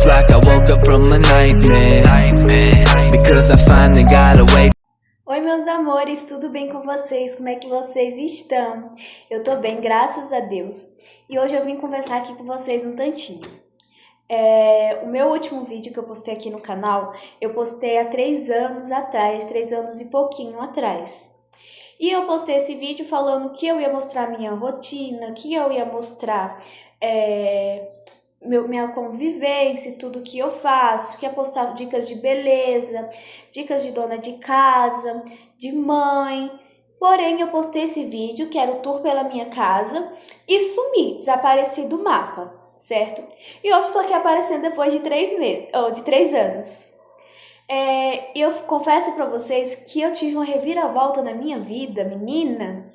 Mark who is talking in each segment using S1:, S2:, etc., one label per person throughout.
S1: It's like I woke up from a nightmare, because I finally got away.
S2: Oi, meus amores, tudo bem com vocês? Como é que vocês estão? Eu tô bem, graças a Deus. E hoje eu vim conversar aqui com vocês um tantinho. O meu último vídeo que eu postei aqui no canal, eu postei há 3 anos atrás, 3 anos e pouquinho atrás. E eu postei esse vídeo falando que eu ia mostrar minha rotina, que eu ia mostrar minha convivência, tudo que eu faço, que ia postar dicas de beleza, dicas de dona de casa, de mãe. Porém, eu postei esse vídeo, que era o tour pela minha casa, e sumi, desapareci do mapa, certo? E hoje estou aqui aparecendo depois de 3 anos. E eu confesso para vocês que eu tive uma reviravolta na minha vida, menina,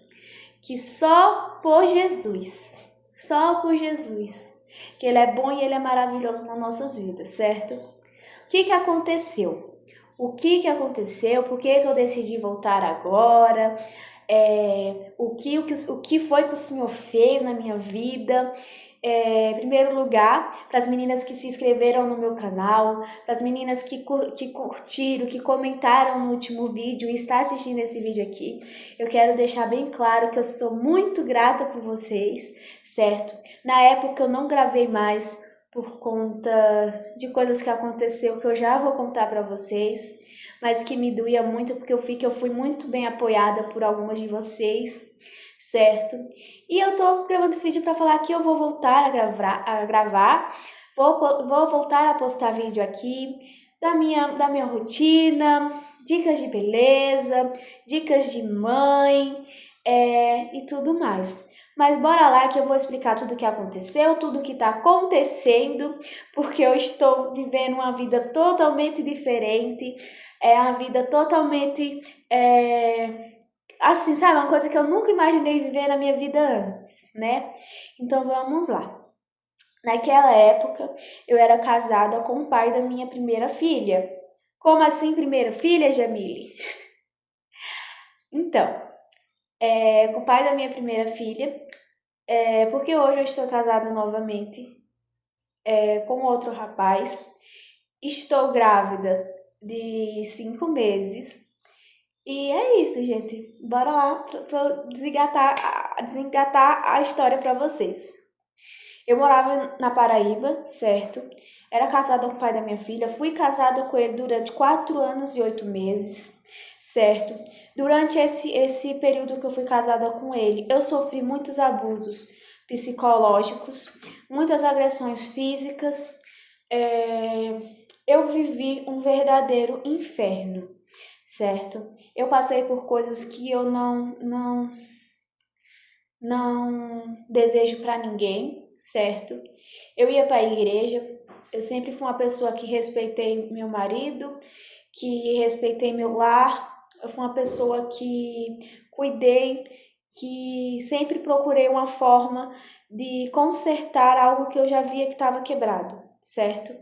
S2: que só por Jesus, que Ele é bom e Ele é maravilhoso nas nossas vidas, certo? O que aconteceu? Por que eu decidi voltar agora? O que foi que o Senhor fez na minha vida? Em primeiro lugar, para as meninas que se inscreveram no meu canal, para as meninas que curtiram, que comentaram no último vídeo e estão assistindo esse vídeo aqui, eu quero deixar bem claro que eu sou muito grata por vocês, certo? Na época eu não gravei mais por conta de coisas que aconteceu, que eu já vou contar para vocês, mas que me doía muito porque eu fui muito bem apoiada por algumas de vocês, certo? E eu tô gravando esse vídeo para falar que eu vou voltar a gravar, vou voltar a postar vídeo aqui da minha rotina, dicas de beleza, dicas de mãe e tudo mais. Mas bora lá que eu vou explicar tudo o que aconteceu, tudo o que tá acontecendo, porque eu estou vivendo uma vida totalmente diferente, uma vida totalmente, assim, sabe, uma coisa que eu nunca imaginei viver na minha vida antes, né? Então vamos lá. Naquela época, eu era casada com o pai da minha primeira filha. Como assim primeira filha, Jamile? Então, com o pai da minha primeira filha, porque hoje eu estou casada novamente com outro rapaz, estou grávida de 5 meses, e é isso, gente. Bora lá pra desengatar a história pra vocês. Eu morava na Paraíba, certo? Era casada com o pai da minha filha, fui casada com ele durante 4 anos e 8 meses, certo? Durante esse período que eu fui casada com ele, eu sofri muitos abusos psicológicos, muitas agressões físicas, eu vivi um verdadeiro inferno, certo? Eu passei por coisas que eu não desejo para ninguém, certo? Eu ia para a igreja, eu sempre fui uma pessoa que respeitei meu marido, que respeitei meu lar, eu fui uma pessoa que cuidei, que sempre procurei uma forma de consertar algo que eu já via que estava quebrado, certo?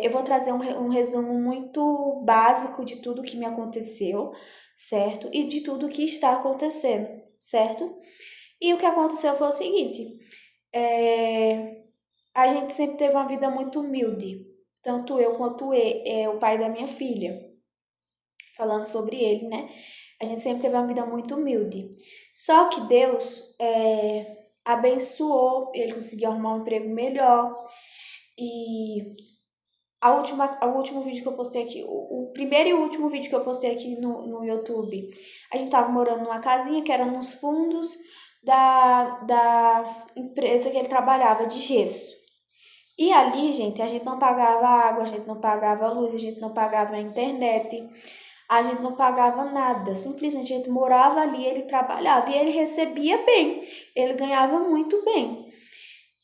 S2: Eu vou trazer um resumo muito básico de tudo que me aconteceu, certo? E de tudo que está acontecendo, certo? E o que aconteceu foi o seguinte, a gente sempre teve uma vida muito humilde, tanto eu quanto o pai da minha filha, falando sobre ele, né? A gente sempre teve uma vida muito humilde. Só que Deus abençoou, ele conseguiu arrumar um emprego melhor. E o último vídeo que eu postei aqui, o primeiro e o último vídeo que eu postei aqui no YouTube, a gente tava morando numa casinha que era nos fundos da empresa que ele trabalhava, de gesso. E ali, gente, a gente não pagava água, a gente não pagava luz, a gente não pagava internet, a gente não pagava nada. Simplesmente a gente morava ali, ele trabalhava e ele recebia bem, ele ganhava muito bem.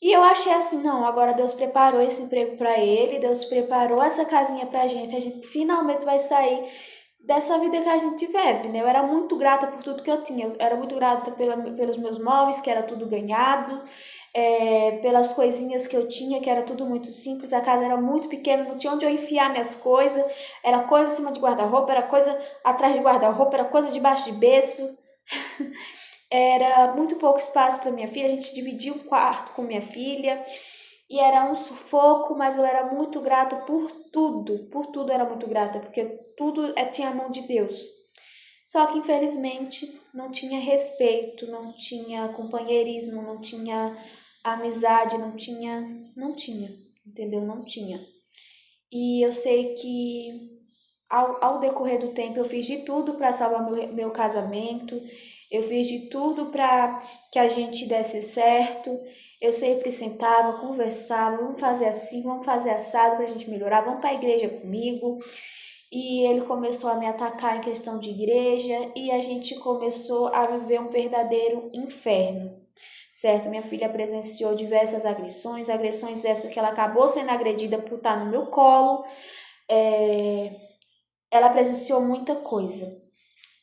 S2: E eu achei assim, não, agora Deus preparou esse emprego para ele, Deus preparou essa casinha pra gente, a gente finalmente vai sair dessa vida que a gente vive, né? Eu era muito grata por tudo que eu tinha, eu era muito grata pelos meus móveis, que era tudo ganhado, pelas coisinhas que eu tinha, que era tudo muito simples, a casa era muito pequena, não tinha onde eu enfiar minhas coisas, era coisa em cima de guarda-roupa, era coisa atrás de guarda-roupa, era coisa debaixo de berço. Era muito pouco espaço para minha filha, a gente dividia um quarto com minha filha, E era um sufoco, mas eu era muito grata por tudo era muito grata, porque tudo tinha a mão de Deus. Só que infelizmente não tinha respeito, não tinha companheirismo, não tinha amizade, não tinha, entendeu? Não tinha. E eu sei que ao decorrer do tempo eu fiz de tudo para salvar meu casamento, eu fiz de tudo para que a gente desse certo. Eu sempre sentava, conversava, vamos fazer assim, vamos fazer assado para a gente melhorar, vamos para a igreja comigo. E ele começou a me atacar em questão de igreja e a gente começou a viver um verdadeiro inferno, certo? Minha filha presenciou diversas agressões essas que ela acabou sendo agredida por estar no meu colo. Ela presenciou muita coisa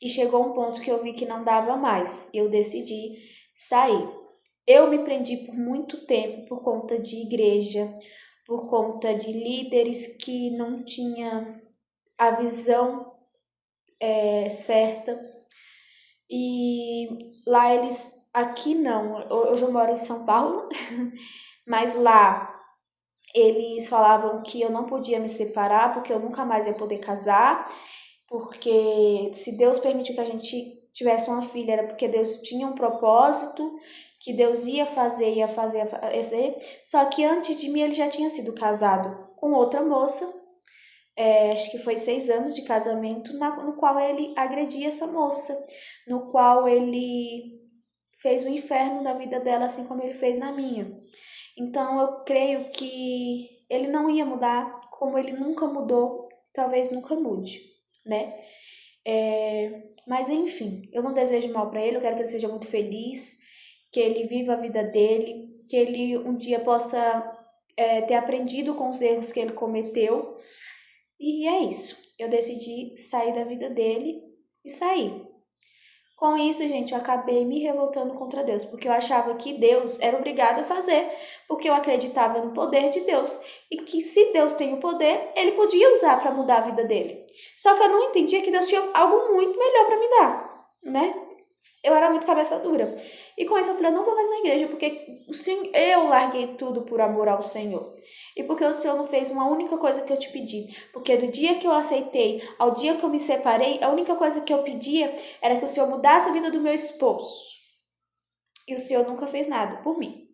S2: e chegou um ponto que eu vi que não dava mais. Eu decidi sair. Eu me prendi por muito tempo por conta de igreja, por conta de líderes que não tinham a visão certa. E lá aqui não, hoje eu moro em São Paulo, mas lá eles falavam que eu não podia me separar porque eu nunca mais ia poder casar, porque se Deus permitiu que a gente tivesse uma filha era porque Deus tinha um propósito, que Deus ia fazer, ia fazer, ia fazer. Só que antes de mim ele já tinha sido casado com outra moça, acho que foi 6 anos de casamento, no qual ele agredia essa moça, no qual ele fez o inferno da vida dela, assim como ele fez na minha. Então eu creio que ele não ia mudar, como ele nunca mudou, talvez nunca mude, né? Mas enfim, eu não desejo mal para ele, eu quero que ele seja muito feliz, que ele viva a vida dele, que ele um dia possa ter aprendido com os erros que ele cometeu. E é isso. Eu decidi sair da vida dele e sair. Com isso, gente, eu acabei me revoltando contra Deus, porque eu achava que Deus era obrigado a fazer, porque eu acreditava no poder de Deus e que se Deus tem o poder, ele podia usar para mudar a vida dele. Só que eu não entendia que Deus tinha algo muito melhor para me dar, né? Eu era muito cabeça dura. E com isso eu falei, eu não vou mais na igreja, porque eu larguei tudo por amor ao Senhor. E porque o Senhor não fez uma única coisa que eu te pedi. Porque do dia que eu aceitei ao dia que eu me separei, a única coisa que eu pedia era que o Senhor mudasse a vida do meu esposo. E o Senhor nunca fez nada por mim.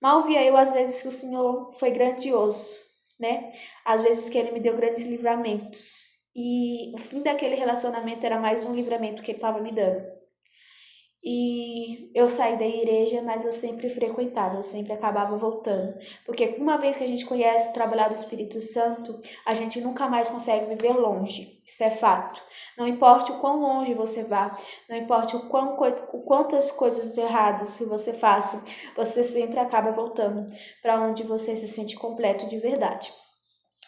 S2: Mal via eu, às vezes, que o Senhor foi grandioso, né? Às vezes que Ele me deu grandes livramentos. E o fim daquele relacionamento era mais um livramento que Ele estava me dando. E eu saí da igreja, mas eu sempre frequentava, eu sempre acabava voltando. Porque uma vez que a gente conhece o trabalhar do Espírito Santo, a gente nunca mais consegue viver longe. Isso é fato. Não importa o quão longe você vá, não importa quantas coisas erradas que você faça, você sempre acaba voltando para onde você se sente completo de verdade.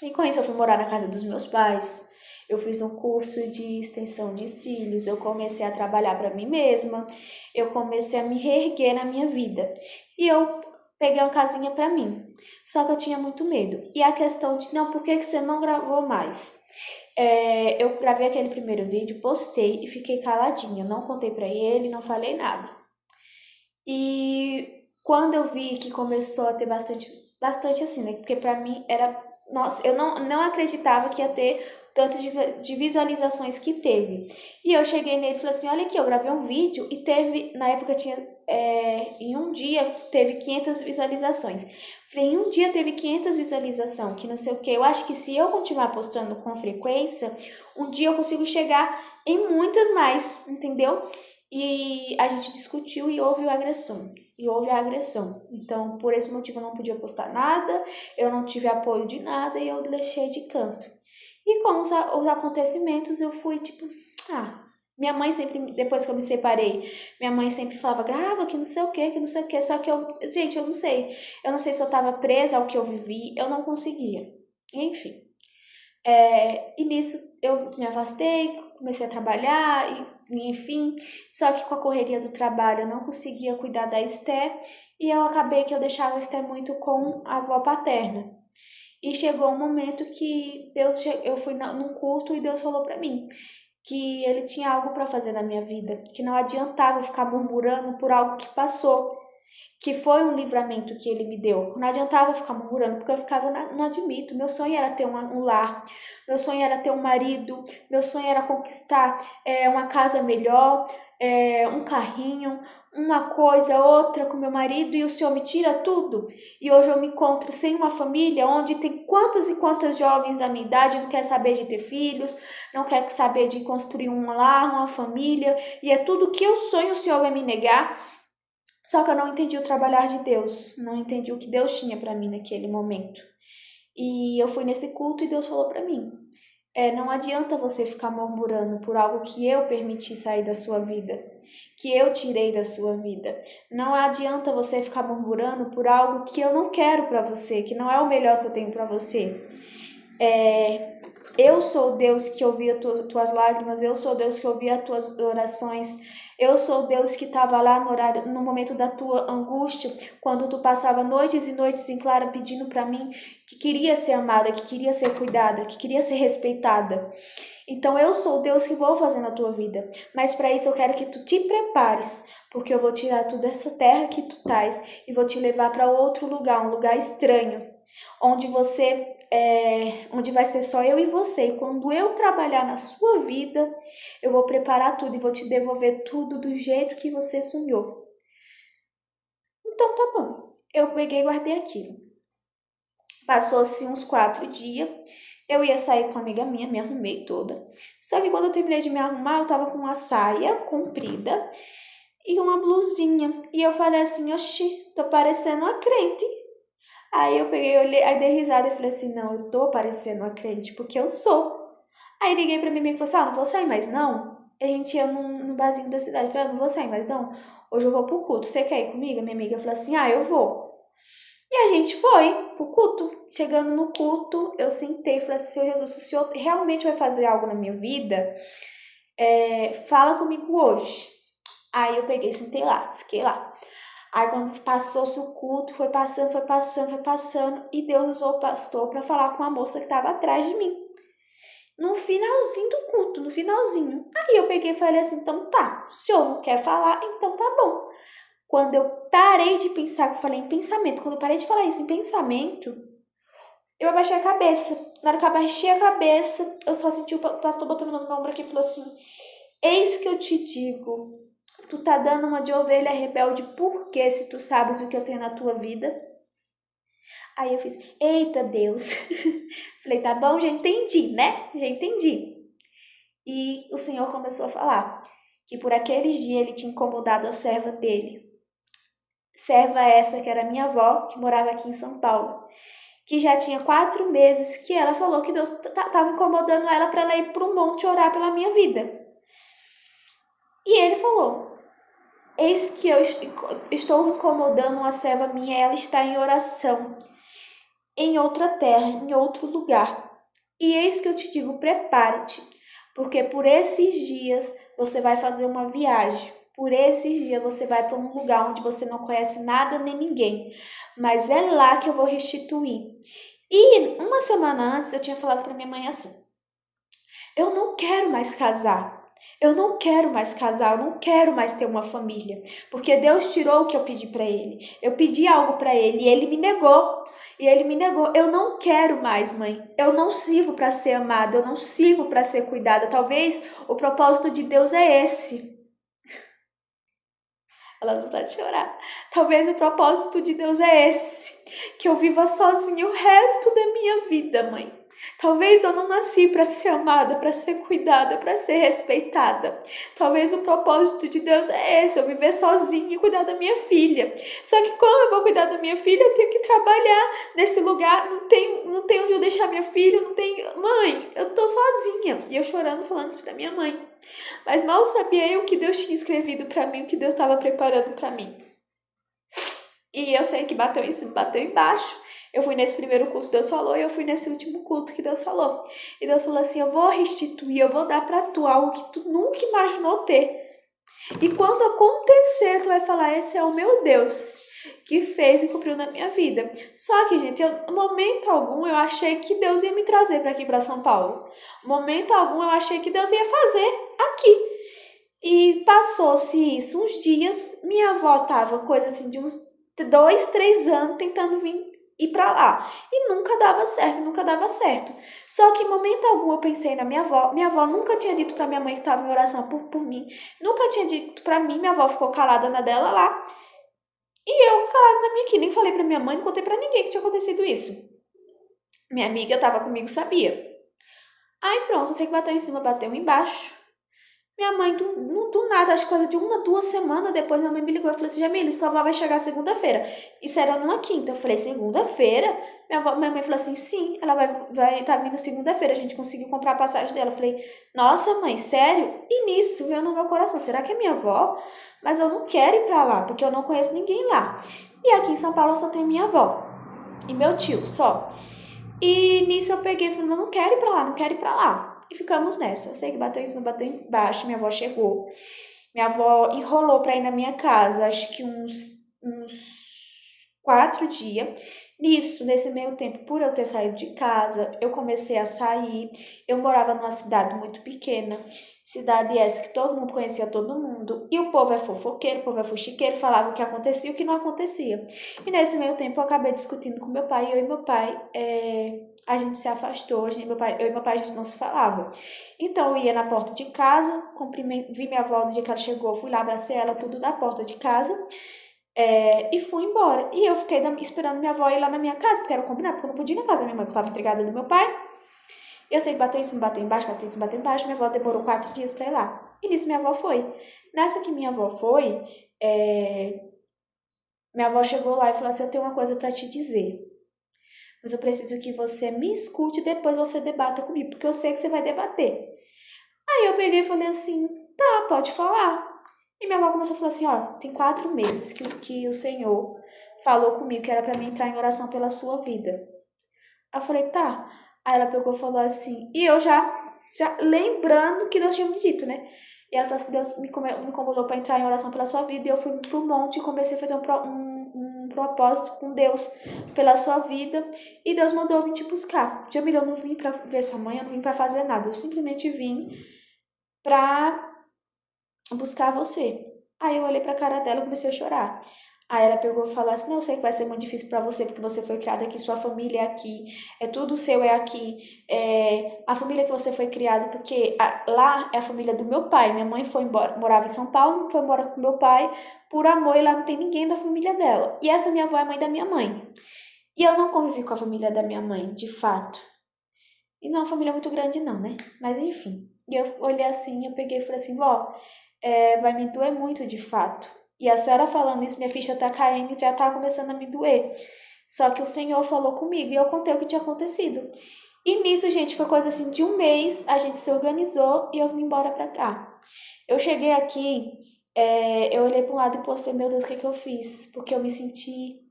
S2: E com isso eu fui morar na casa dos meus pais. Eu fiz um curso de extensão de cílios, eu comecei a trabalhar para mim mesma, eu comecei a me reerguer na minha vida. E eu peguei uma casinha para mim. Só que eu tinha muito medo. E a questão de, não, por que você não gravou mais? Eu gravei aquele primeiro vídeo, postei e fiquei caladinha. Não contei para ele, não falei nada. E quando eu vi que começou a ter bastante assim, né? Porque para mim era... Nossa, eu não acreditava que ia ter tanto de visualizações que teve. E eu cheguei nele e falei assim, olha aqui, eu gravei um vídeo e teve, na época tinha, em um dia teve 500 visualizações. Falei, em um dia teve 500 visualizações, que não sei o que. Eu acho que se eu continuar postando com frequência, um dia eu consigo chegar em muitas mais, entendeu? E a gente discutiu e houve a agressão. Então, por esse motivo, eu não podia postar nada, eu não tive apoio de nada e eu deixei de canto. E com os acontecimentos, eu fui tipo, minha mãe sempre, depois que eu me separei, minha mãe sempre falava, grava que não sei o que, só que gente, eu não sei se eu tava presa ao que eu vivi, eu não conseguia. Enfim. E nisso eu me afastei, comecei a trabalhar, e enfim, só que com a correria do trabalho eu não conseguia cuidar da Esté, e eu acabei que eu deixava a Esté muito com a avó paterna. E chegou um momento que eu fui num culto e Deus falou pra mim que Ele tinha algo pra fazer na minha vida, que não adiantava ficar murmurando por algo que passou, que foi um livramento que ele me deu. Não adiantava eu ficar murmurando, porque eu ficava, não admito. Meu sonho era ter um lar, meu sonho era ter um marido, meu sonho era conquistar uma casa melhor, um carrinho, uma coisa, outra com meu marido, e o Senhor me tira tudo. E hoje eu me encontro sem uma família, onde tem quantas e quantas jovens da minha idade não quer saber de ter filhos, não quer saber de construir um lar, uma família, e é tudo que eu sonho, o Senhor vai me negar. Só que eu não entendi o trabalhar de Deus, não entendi o que Deus tinha para mim naquele momento. E eu fui nesse culto e Deus falou para mim, não adianta você ficar murmurando por algo que eu permiti sair da sua vida, que eu tirei da sua vida. Não adianta você ficar murmurando por algo que eu não quero para você, que não é o melhor que eu tenho para você. Eu sou o Deus que ouvia tuas lágrimas, eu sou o Deus que ouvia as tuas orações, eu sou o Deus que estava lá no momento da tua angústia, quando tu passava noites e noites em claro pedindo para mim que queria ser amada, que queria ser cuidada, que queria ser respeitada. Então eu sou o Deus que vou fazer na tua vida, mas para isso eu quero que tu te prepares, porque eu vou tirar tu dessa terra que tu estás e vou te levar para outro lugar, um lugar estranho, onde onde vai ser só eu e você. E quando eu trabalhar na sua vida, eu vou preparar tudo e vou te devolver tudo do jeito que você sonhou. Então tá bom. Eu peguei e guardei aquilo. Passou-se uns 4 dias. Eu ia sair com uma amiga minha, me arrumei toda. Só que quando eu terminei de me arrumar, eu tava com uma saia comprida e uma blusinha. E eu falei assim, oxi, tô parecendo uma crente. Aí eu peguei, olhei, aí dei risada e falei assim, não, eu tô parecendo uma crente, porque eu sou. Aí liguei pra minha amiga e falei assim, não vou sair mais não. A gente ia no barzinho da cidade, eu falei, não vou sair mais não. Hoje eu vou pro culto, você quer ir comigo? Minha amiga falou assim, eu vou. E a gente foi pro culto. Chegando no culto, eu sentei e falei assim, Senhor Jesus, se o Senhor realmente vai fazer algo na minha vida, fala comigo hoje. Aí eu peguei e sentei lá, fiquei lá. Aí quando passou-se o culto, foi passando, e Deus usou o pastor para falar com a moça que estava atrás de mim. No finalzinho do culto, no finalzinho. Aí eu peguei e falei assim, então tá, se o senhor não quer falar, então tá bom. Quando eu parei de pensar, que eu falei em pensamento, quando eu parei de falar isso em pensamento, eu abaixei a cabeça. Na hora que eu abaixei a cabeça, eu só senti o pastor botando no meu ombro aqui e falou assim, eis que eu te digo, tu tá dando uma de ovelha rebelde, por quê, se tu sabes o que eu tenho na tua vida? Aí eu fiz, eita Deus. Falei, tá bom, já entendi, né? Já entendi. E o Senhor começou a falar que por aqueles dias ele tinha incomodado a serva dele. Serva essa que era minha avó, que morava aqui em São Paulo. Que já tinha 4 meses que ela falou que Deus estava incomodando ela para ela ir para um monte orar pela minha vida. E ele falou, eis que eu estou incomodando uma serva minha, ela está em oração, em outra terra, em outro lugar. E eis que eu te digo, prepare-te, porque por esses dias você vai fazer uma viagem. Por esses dias você vai para um lugar onde você não conhece nada nem ninguém. Mas é lá que eu vou restituir. E uma semana antes eu tinha falado para minha mãe assim, eu não quero mais casar. Eu não quero mais casar, eu não quero mais ter uma família, porque Deus tirou o que eu pedi para ele. Eu pedi algo para ele e ele me negou. E ele me negou. Eu não quero mais, mãe. Eu não sirvo para ser amada, eu não sirvo para ser cuidada. Talvez o propósito de Deus é esse. Ela não tá de chorar. Talvez o propósito de Deus é esse, que eu viva sozinha o resto da minha vida, mãe. Talvez eu não nasci para ser amada, para ser cuidada, para ser respeitada. Talvez o propósito de Deus é esse, eu viver sozinha e cuidar da minha filha. Só que como eu vou cuidar da minha filha, eu tenho que trabalhar nesse lugar, não tenho onde eu deixar minha filha, não tenho... Mãe, eu tô sozinha. E eu chorando, falando isso pra minha mãe. Mas mal sabia eu o que Deus tinha escrevido para mim, o que Deus estava preparando para mim. E eu sei que bateu em cima, bateu embaixo. Eu fui nesse primeiro culto que Deus falou e eu fui nesse último culto que Deus falou. E Deus falou assim, eu vou restituir, eu vou dar pra tu algo que tu nunca imaginou ter. E quando acontecer, tu vai falar, esse é o meu Deus que fez e cumpriu na minha vida. Só que, gente, em momento algum eu achei que Deus ia me trazer para aqui, para São Paulo. Momento algum eu achei que Deus ia fazer aqui. E passou-se isso uns dias, minha avó tava coisa assim de uns 2, 3 anos tentando ir pra lá. E nunca dava certo, nunca dava certo. Só que em momento algum eu pensei na minha avó. Minha avó nunca tinha dito pra minha mãe que estava em oração por mim. Nunca tinha dito pra mim, minha avó ficou calada na dela lá. E eu calada na minha aqui, nem falei pra minha mãe, não contei pra ninguém que tinha acontecido isso. Minha amiga tava comigo, sabia. Aí pronto, sei que bateu em cima, bateu embaixo. Minha mãe, do nada, acho que coisa de 1, 2 semanas depois, minha mãe me ligou e falou assim, Jamile, sua avó vai chegar segunda-feira. Isso era numa quinta. Eu falei, segunda-feira? Minha mãe falou assim, sim, ela vai tá vindo segunda-feira, a gente conseguiu comprar a passagem dela. Eu falei, nossa mãe, sério? E nisso veio no meu coração, será que é minha avó? Mas eu não quero ir pra lá, porque eu não conheço ninguém lá. E aqui em São Paulo eu só tenho minha avó e meu tio, só. E nisso eu peguei e falei, não quero ir pra lá, não quero ir pra lá. E ficamos nessa. Eu sei que bateu em cima, bateu embaixo, minha avó chegou. Minha avó enrolou pra ir na minha casa, acho que uns 4 dias. Nesse meio tempo, por eu ter saído de casa, eu comecei a sair. Eu morava numa cidade muito pequena, cidade essa que todo mundo conhecia todo mundo. E o povo é fofoqueiro, o povo é fuxiqueiro, falava o que acontecia e o que não acontecia. E nesse meio tempo eu acabei discutindo com meu pai, e eu e meu pai, a gente se afastou, eu e meu pai a gente não se falava. Então eu ia na porta de casa, vi minha avó no dia que ela chegou, fui lá, abracei ela, tudo da porta de casa. E fui embora. E eu fiquei esperando minha avó ir lá na minha casa, porque era combinado, porque eu não podia ir na casa da minha mãe, porque eu estava entregada do meu pai. Eu sei que bateu em cima, bateu embaixo, bateu em cima, bateu embaixo. Minha avó demorou 4 dias pra ir lá. E nisso minha avó foi. Nessa que minha avó foi, minha avó chegou lá e falou assim, eu tenho uma coisa pra te dizer. Mas eu preciso que você me escute e depois você debata comigo, porque eu sei que você vai debater. Aí eu peguei e falei assim, tá, pode falar. E minha avó começou a falar assim, ó, tem 4 meses que o Senhor falou comigo que era pra mim entrar em oração pela sua vida. Aí eu falei, tá. Aí ela pegou e falou assim, e eu já lembrando que Deus tinha me dito, né? E ela falou assim, Deus me convidou pra entrar em oração pela sua vida, e eu fui pro monte e comecei a fazer um propósito com Deus pela sua vida, e Deus mandou eu vir te buscar. Jamila, eu não vim pra ver sua mãe, eu não vim pra fazer nada, eu simplesmente vim pra buscar você. Aí eu olhei pra cara dela e comecei a chorar. Aí ela pegou e falou assim, não, eu sei que vai ser muito difícil pra você, porque você foi criada aqui, sua família é aqui, tudo seu é aqui, a família que você foi criada, porque lá é a família do meu pai, minha mãe foi embora, morava em São Paulo, foi embora com meu pai, por amor, e lá não tem ninguém da família dela. E essa minha avó é a mãe da minha mãe. E eu não convivi com a família da minha mãe, de fato. E não é uma família muito grande não, né? Mas enfim. E eu olhei assim, eu peguei e falei assim, vó, vai me doer muito de fato. E a senhora falando isso, minha ficha tá caindo e já tá começando a me doer. Só que o Senhor falou comigo e eu contei o que tinha acontecido. E nisso, gente, foi coisa assim de 1 mês, a gente se organizou e eu vim embora pra cá. Eu cheguei aqui, eu olhei pra um lado e falei, meu Deus, o que eu fiz? Porque eu me senti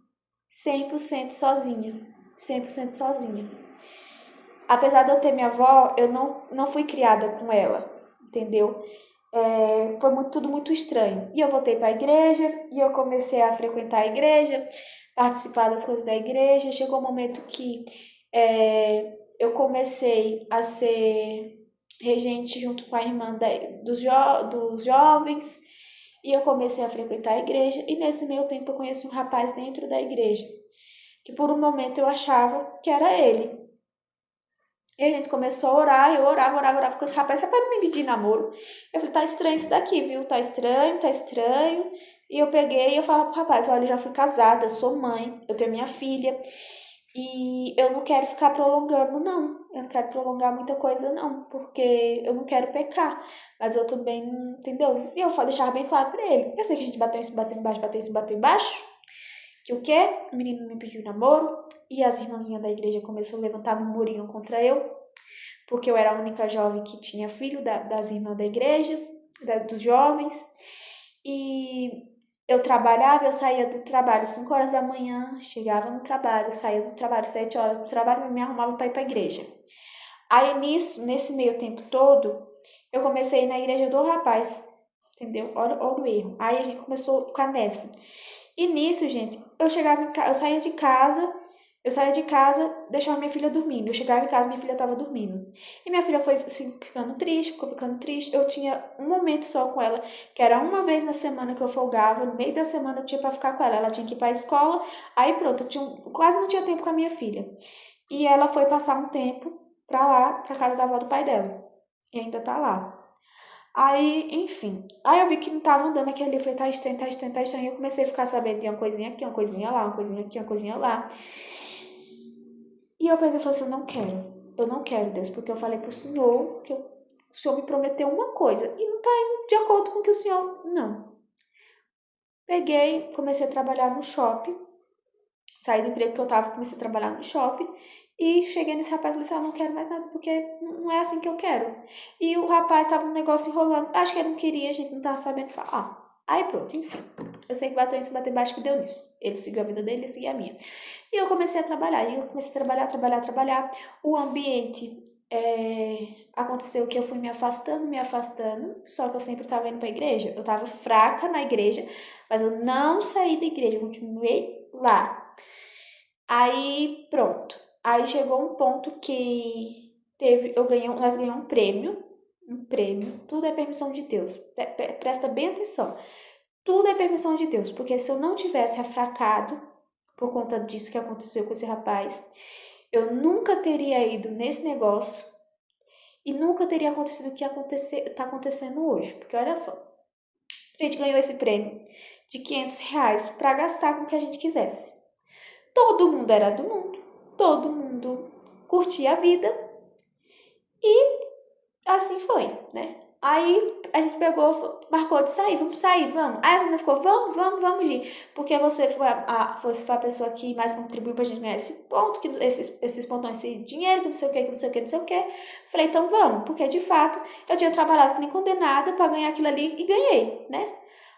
S2: 100% sozinha. 100% sozinha. Apesar de eu ter minha avó, eu não fui criada com ela, entendeu? Foi tudo muito estranho. E eu voltei para a igreja, e eu comecei a frequentar a igreja, participar das coisas da igreja. Chegou um momento que eu comecei a ser regente junto com a irmã dos jovens, e eu comecei a frequentar a igreja. E nesse meio tempo eu conheci um rapaz dentro da igreja, que por um momento eu achava que era ele. E a gente começou a orar, eu orava com esse rapaz, você pode me pedir namoro? Eu falei, tá estranho isso daqui, viu? Tá estranho, tá estranho. E eu peguei e eu falava pro rapaz, olha, eu já fui casada, eu sou mãe, eu tenho minha filha. E eu não quero ficar prolongando, não. Eu não quero prolongar muita coisa, não. Porque eu não quero pecar. Mas eu também, entendeu? E eu deixava bem claro pra ele. Eu sei que a gente bateu em cima, bateu embaixo, bateu em cima, bateu embaixo. Que o quê? O menino me pediu namoro. E as irmãzinhas da igreja começaram a levantar murmurinho contra eu. Porque eu era a única jovem que tinha filho das irmãs da igreja, dos jovens. E eu trabalhava, eu saía do trabalho 5 horas da manhã, chegava no trabalho, saía do trabalho 7 horas do trabalho e me arrumava para ir para a igreja. Aí nesse meio tempo todo, eu comecei a ir na igreja do rapaz, entendeu? Olha o erro. Aí a gente começou a ficar nessa. E nisso, gente, eu saía de casa, Eu saía de casa, deixava minha filha dormindo. Eu chegava em casa, minha filha estava dormindo. E minha filha foi ficando triste, ficou ficando triste. Eu tinha um momento só com ela, que era uma vez na semana que eu folgava. No meio da semana eu tinha para ficar com ela. Ela tinha que ir para a escola. Aí pronto, quase não tinha tempo com a minha filha. E ela foi passar um tempo pra lá, pra casa da avó do pai dela. E ainda tá lá. Aí, enfim. Aí eu vi que não tava andando aquele ali. Eu falei, tá estranho, tá estranho, tá estranho. E eu comecei a ficar sabendo de uma coisinha aqui, uma coisinha lá, uma coisinha aqui, uma coisinha lá. E eu peguei e falei assim, eu não quero. Eu não quero, Deus, porque eu falei pro Senhor que o Senhor me prometeu uma coisa. E não tá indo de acordo com o que o Senhor... Não. Peguei, comecei a trabalhar no shopping. Saí do emprego que eu tava, comecei a trabalhar no shopping. E cheguei nesse rapaz e falei assim, eu não quero mais nada, porque não é assim que eu quero. E o rapaz tava um negócio enrolando. Acho que ele não queria, a gente não tava sabendo falar. Aí pronto, enfim. Eu sei que bateu isso, bateu embaixo, que deu nisso. Ele seguiu a vida dele, eu segui a minha. E eu comecei a trabalhar. E eu comecei a trabalhar. O ambiente... aconteceu que eu fui me afastando. Só que eu sempre tava indo pra igreja. Eu tava fraca na igreja, mas eu não saí da igreja, eu continuei lá. Aí, pronto. Aí chegou um ponto que nós ganhamos um prêmio. Tudo é permissão de Deus. Presta bem atenção. Tudo é permissão de Deus, porque se eu não tivesse afracado por conta disso que aconteceu com esse rapaz, eu nunca teria ido nesse negócio e nunca teria acontecido o que tá acontecendo hoje. Porque olha só, a gente ganhou esse prêmio de R$ 500 para gastar com o que a gente quisesse. Todo mundo era do mundo, todo mundo curtia a vida e assim foi, né? Aí a gente pegou, marcou de sair, vamos sair, vamos. Aí a menina ficou, vamos ir. Porque você foi a pessoa que mais contribuiu pra gente ganhar esse ponto, esses pontões, esse dinheiro, que não sei o que, que não sei o que, não sei o que. Falei, então vamos, porque de fato eu tinha trabalhado que nem condenada pra ganhar aquilo ali e ganhei, né?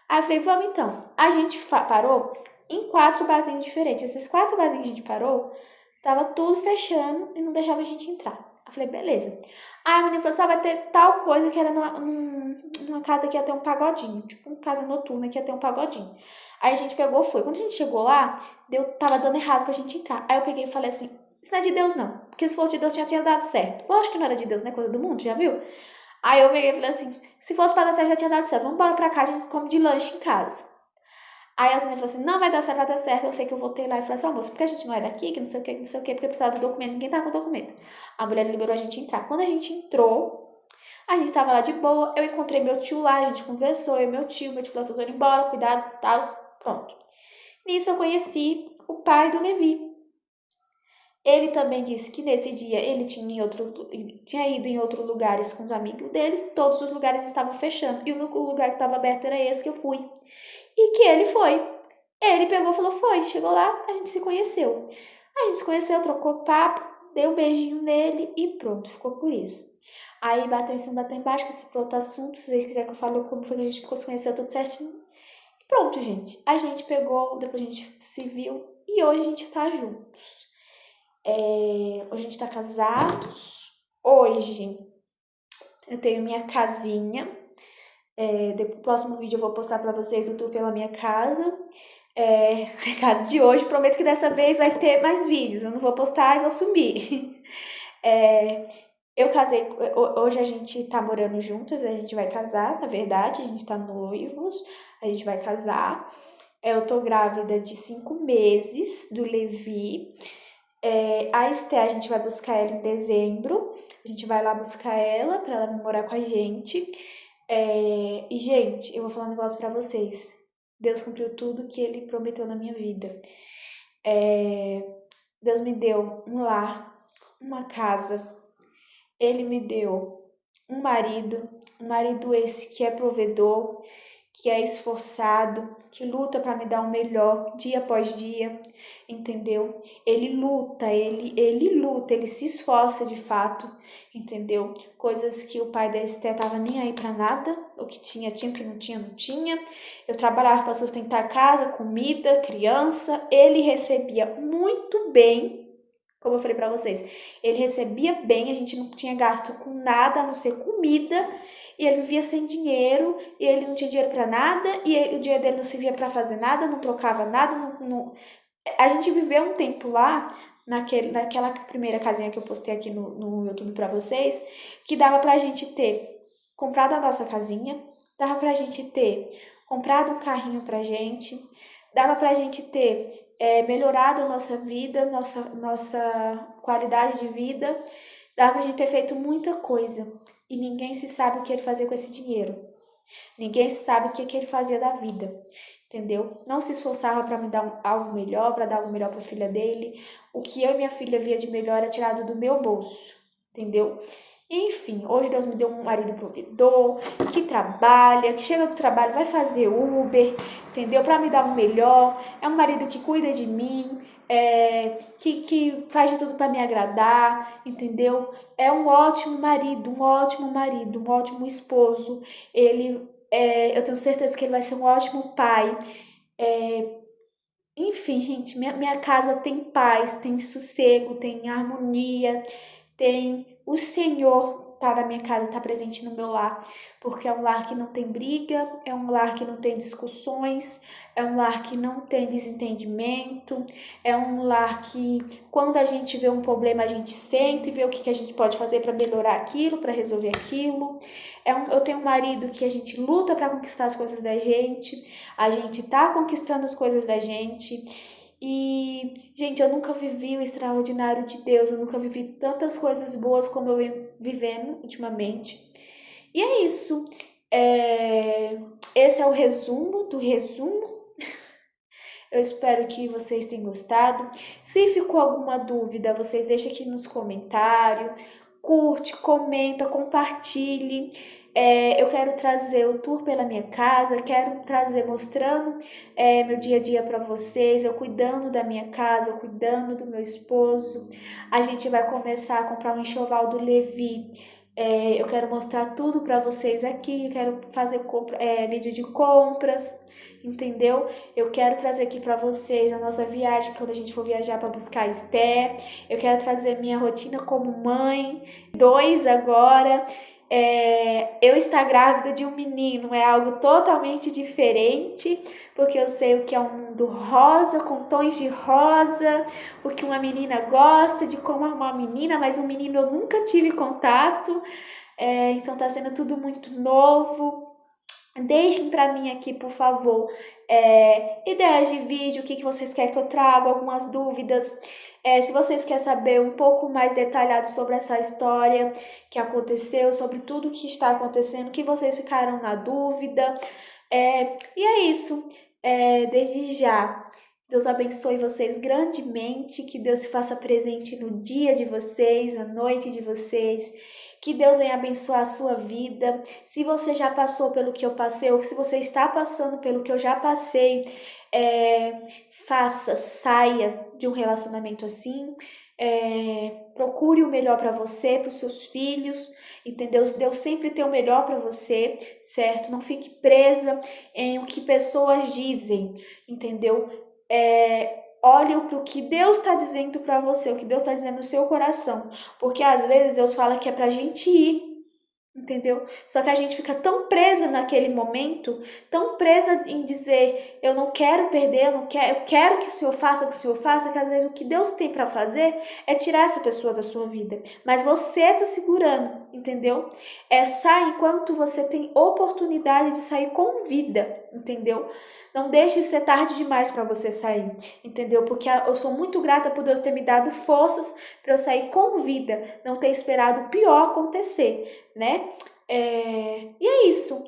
S2: Aí eu falei, vamos então. A gente parou em 4 barzinhos diferentes. Esses 4 barzinhos que a gente parou, tava tudo fechando e não deixava a gente entrar. Eu falei, beleza. Aí a menina falou, só vai ter tal coisa que era numa casa que ia ter um pagodinho. Tipo, uma casa noturna que ia ter um pagodinho. Aí a gente pegou, foi. Quando a gente chegou lá, tava dando errado pra gente entrar. Aí eu peguei e falei assim, isso não é de Deus não. Porque se fosse de Deus, já tinha dado certo. Lógico que não era de Deus, né? Coisa do mundo, já viu? Aí eu peguei e falei assim, se fosse pra dar certo, já tinha dado certo. Vamos embora pra cá, a gente come de lanche em casa. Aí as meninas falaram assim, não, vai dar certo, vai dar certo. Eu sei que eu voltei lá e falei assim, ó, moça, porque a gente não é daqui, que não sei o que, que não sei o que, porque precisava do documento, ninguém tava com o documento. A mulher liberou a gente entrar. Quando a gente entrou, a gente tava lá de boa, eu encontrei meu tio lá, a gente conversou, eu e meu tio falou assim, eu tô indo embora, cuidado, tal, pronto. Nisso eu conheci o pai do Levi. Ele também disse que nesse dia ele tinha ido em outros lugares com os amigos deles, todos os lugares estavam fechando, e o único lugar que estava aberto era esse que eu fui. E que ele foi. Ele pegou e falou, foi, chegou lá, a gente se conheceu. A gente se conheceu, trocou papo, deu um beijinho nele e pronto, ficou por isso. Aí bateu em cima, bateu embaixo, com esse outro assunto, se vocês quiserem que eu fale como foi que a gente se conheceu tudo certinho. E pronto, gente. A gente pegou, depois a gente se viu e hoje a gente tá juntos. Hoje a gente tá casados. Hoje eu tenho minha casinha. No próximo vídeo eu vou postar pra vocês o tour pela minha casa. Casa de hoje, prometo que dessa vez vai ter mais vídeos. Eu não vou postar e vou sumir. Eu casei, hoje a gente tá morando juntos, a gente vai casar, na verdade, a gente tá noivos, a gente vai casar. Eu tô grávida de 5 meses do Levi. A Esté, a gente vai buscar ela em dezembro. A gente vai lá buscar ela pra ela vir morar com a gente. E, gente, eu vou falar um negócio pra vocês. Deus cumpriu tudo que Ele prometeu na minha vida. Deus me deu um lar, uma casa. Ele me deu um marido esse que é provedor, que é esforçado, que luta para me dar o melhor dia após dia, entendeu? Ele luta, ele se esforça de fato, entendeu? Coisas que o pai da Esté tava nem aí para nada, o que tinha, o que não tinha, não tinha. Eu trabalhava para sustentar a casa, comida, criança, ele recebia muito bem. Como eu falei pra vocês, ele recebia bem, a gente não tinha gasto com nada, a não ser comida, e ele vivia sem dinheiro, e ele não tinha dinheiro pra nada, e o dinheiro dele não servia pra fazer nada, não trocava nada, A gente viveu um tempo lá, naquela primeira casinha que eu postei aqui no YouTube pra vocês, que dava pra gente ter comprado a nossa casinha, dava pra gente ter comprado um carrinho pra gente, dava pra gente ter melhorado a nossa vida, nossa qualidade de vida, dava pra gente ter feito muita coisa. E ninguém se sabe o que ele fazia com esse dinheiro. Ninguém sabe o que ele fazia da vida, entendeu? Não se esforçava para me dar algo melhor, para dar algo melhor para a filha dele. O que eu e minha filha via de melhor era tirado do meu bolso, entendeu? Enfim, hoje Deus me deu um marido provedor, que trabalha, que chega do trabalho, vai fazer Uber, entendeu? Para me dar um melhor. É um marido que cuida de mim, que faz de tudo para me agradar, entendeu? É um ótimo marido, um ótimo esposo. Eu tenho certeza que ele vai ser um ótimo pai. Enfim, gente, minha casa tem paz, tem sossego, tem harmonia, tem o Senhor tá na minha casa, tá presente no meu lar, porque é um lar que não tem briga, é um lar que não tem discussões, é um lar que não tem desentendimento, é um lar que quando a gente vê um problema a gente senta e vê o que a gente pode fazer para melhorar aquilo, para resolver aquilo. Eu tenho um marido que a gente luta para conquistar as coisas da gente, a gente tá conquistando as coisas da gente. E, gente, eu nunca vivi o extraordinário de Deus, eu nunca vivi tantas coisas boas como eu venho vivendo ultimamente. E é isso. Esse é o resumo do resumo. Eu espero que vocês tenham gostado. Se ficou alguma dúvida, vocês deixem aqui nos comentários. Curte, comenta, compartilhe. Eu quero trazer o tour pela minha casa, quero trazer mostrando meu dia a dia para vocês, eu cuidando da minha casa, eu cuidando do meu esposo. A gente vai começar a comprar um enxoval do Levi. Eu quero mostrar tudo para vocês aqui, eu quero fazer vídeo de compras, entendeu? Eu quero trazer aqui para vocês a nossa viagem, quando a gente for viajar para buscar a Esté. Eu quero trazer minha rotina como mãe, 2 agora. Eu estar grávida de um menino é algo totalmente diferente, porque eu sei o que é um mundo rosa, com tons de rosa, o que uma menina gosta, de como é uma menina, mas um menino eu nunca tive contato, então tá sendo tudo muito novo. Deixem para mim aqui, por favor, ideias de vídeo, o que vocês querem que eu traga, algumas dúvidas. Se vocês querem saber um pouco mais detalhado sobre essa história que aconteceu, sobre tudo que está acontecendo, que vocês ficaram na dúvida. E é isso. Desde já, Deus abençoe vocês grandemente, que Deus se faça presente no dia de vocês, na noite de vocês. Que Deus venha abençoar a sua vida. Se você já passou pelo que eu passei, ou se você está passando pelo que eu já passei, saia de um relacionamento assim. Procure o melhor para você, para os seus filhos, entendeu? Deus sempre tem o melhor para você, certo? Não fique presa em o que pessoas dizem, entendeu? Olhe para o que Deus está dizendo para você, o que Deus está dizendo no seu coração. Porque às vezes Deus fala que é para a gente ir, entendeu? Só que a gente fica tão presa naquele momento, tão presa em dizer, eu não quero perder, eu quero que o Senhor faça, que às vezes o que Deus tem para fazer é tirar essa pessoa da sua vida. Mas você tá segurando, entendeu? Sai enquanto você tem oportunidade de sair com vida, entendeu? Não deixe ser tarde demais para você sair, entendeu? Porque eu sou muito grata por Deus ter me dado forças para eu sair com vida, não ter esperado o pior acontecer, né? E é isso.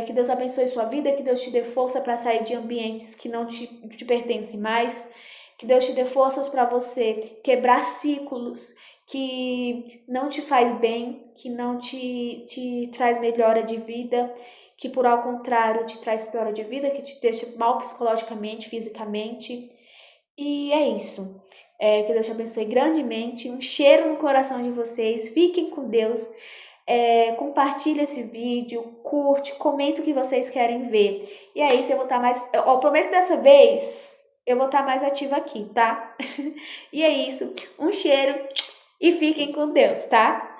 S2: Que Deus abençoe sua vida, que Deus te dê força para sair de ambientes que não te pertencem mais, que Deus te dê forças para você quebrar ciclos que não te faz bem, que não te traz melhora de vida, que por ao contrário te traz piora de vida, que te deixa mal psicologicamente, fisicamente. E é isso. Que Deus te abençoe grandemente. Um cheiro no coração de vocês. Fiquem com Deus. Compartilha esse vídeo, curte, comenta o que vocês querem ver. E aí, se eu vou estar mais... Eu prometo que dessa vez eu vou estar mais ativa aqui, tá? E é isso. Um cheiro e fiquem com Deus, tá?